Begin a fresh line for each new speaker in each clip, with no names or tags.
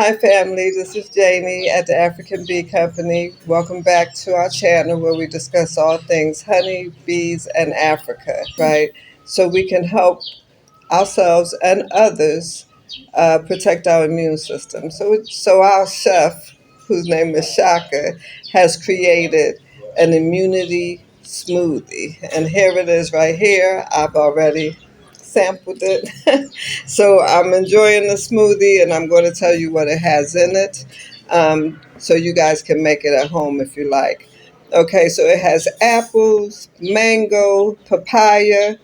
Hi, family. This is Janie at the African Bee Company. Welcome back to our channel where we discuss all things honey, bees, and Africa, right? So we can help ourselves and others protect our immune system. So our chef, whose name is Shaka, has created an immunity smoothie. And here it is right here. I've already sampled it. So I'm enjoying the smoothie and I'm going to tell you what it has in it, so you guys can make it at home if you like. Okay, so it has apples, mango, papaya,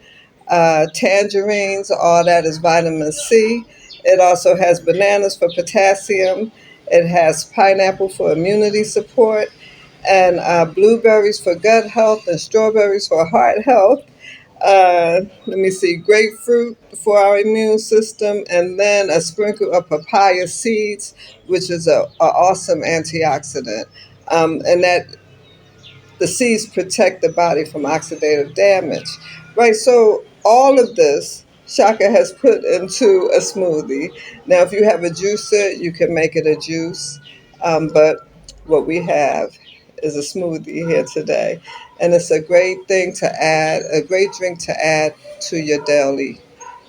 tangerines, all that is vitamin C. It also has bananas for potassium. It has pineapple for immunity support, and blueberries for gut health, and strawberries for heart health. Let me see, grapefruit for our immune system, and then a sprinkle of papaya seeds, which is a awesome antioxidant. And that the seeds protect the body from oxidative damage. Right, so all of this Shaka has put into a smoothie. Now, if you have a juicer, you can make it a juice, but what we have is a smoothie here today. And it's a great thing to add, a great drink to add to your daily,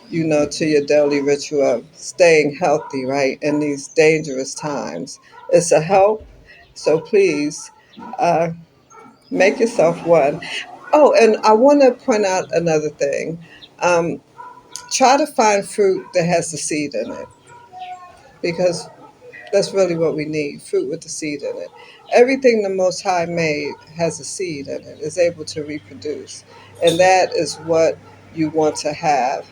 to your daily ritual of staying healthy, right, in these dangerous times. It's a help, so please, uh, make yourself one. Oh, and I want to point out another thing. Um, Try to find fruit that has the seed in it, because that's really what we need, fruit with the seed in it. Everything the Most High made has a seed in it, is able to reproduce. And that is what you want to have.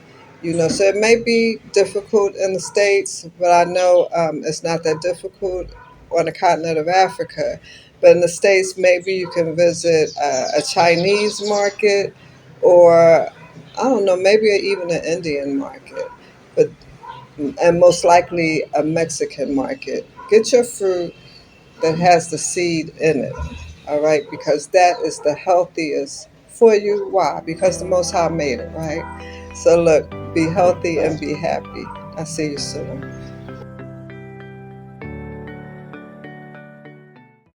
So it may be difficult in the States, but I know it's not that difficult on the continent of Africa. But in the States, maybe you can visit a Chinese market, or I don't know, maybe even an Indian market. But and most likely a Mexican market. Get your fruit that has the seed in it, all right? Because that is the healthiest for you. Why? Because the Most High made it, right? So look, be healthy and be happy. I'll see you soon.